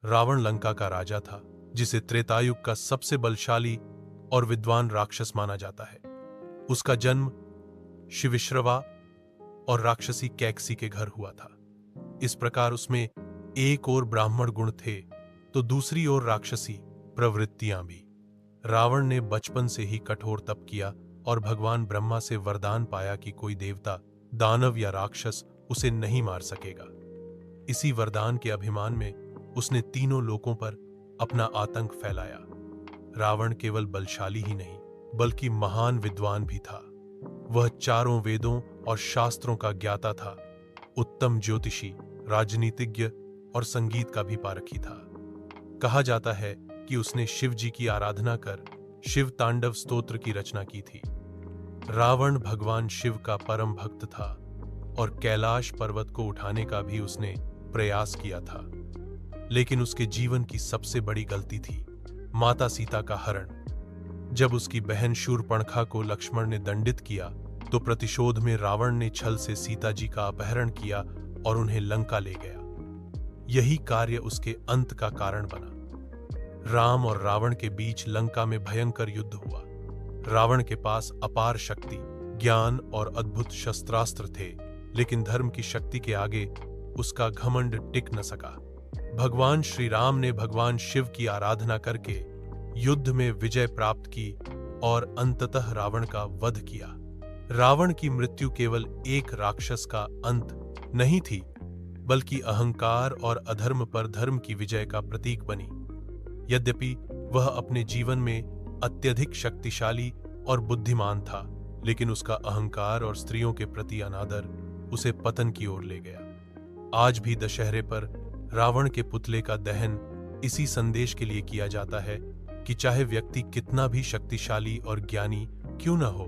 रावण लंका का राजा था, जिसे त्रेतायुग का सबसे बलशाली और विद्वान राक्षस माना जाता है। उसका जन्म शिविश्रवा और राक्षसी कैकसी के घर हुआ था। इस प्रकार उसमें एक ओर ब्राह्मण गुण थे तो दूसरी ओर राक्षसी प्रवृत्तियां भी। रावण ने बचपन से ही कठोर तप किया और भगवान ब्रह्मा से वरदान पाया कि कोई देवता, दानव या राक्षस उसे नहीं मार सकेगा। इसी वरदान के अभिमान में उसने तीनों लोकों पर अपना आतंक फैलाया। रावण केवल बलशाली ही नहीं बल्कि महान विद्वान भी था। वह चारों वेदों और शास्त्रों का ज्ञाता था, उत्तम ज्योतिषी, राजनीतिज्ञ और संगीत का भी पारखी था। कहा जाता है कि उसने शिव जी की आराधना कर शिव तांडव स्तोत्र की रचना की थी। रावण भगवान शिव का परम भक्त था और कैलाश पर्वत को उठाने का भी उसने प्रयास किया था। लेकिन उसके जीवन की सबसे बड़ी गलती थी माता सीता का हरण। जब उसकी बहन शूर्पणखा को लक्ष्मण ने दंडित किया तो प्रतिशोध में रावण ने छल से सीता जी का अपहरण किया और उन्हें लंका ले गया। यही कार्य उसके अंत का कारण बना। राम और रावण के बीच लंका में भयंकर युद्ध हुआ। रावण के पास अपार शक्ति, ज्ञान और अद्भुत शस्त्रास्त्र थे, लेकिन धर्म की शक्ति के आगे उसका घमंड टिक न सका। भगवान श्री राम ने भगवान शिव की आराधना करके युद्ध में विजय प्राप्त की और अंततः रावण का वध किया। रावण की मृत्यु केवल एक राक्षस का अंत नहीं थी, बल्कि अहंकार और अधर्म पर धर्म की विजय का प्रतीक बनी। यद्यपि वह अपने जीवन में अत्यधिक शक्तिशाली और बुद्धिमान था, लेकिन उसका अहंकार और स्त्रियों के प्रति अनादर उसे पतन की ओर ले गया। आज भी दशहरे पर रावण के पुतले का दहन इसी संदेश के लिए किया जाता है कि चाहे व्यक्ति कितना भी शक्तिशाली और ज्ञानी क्यों न हो,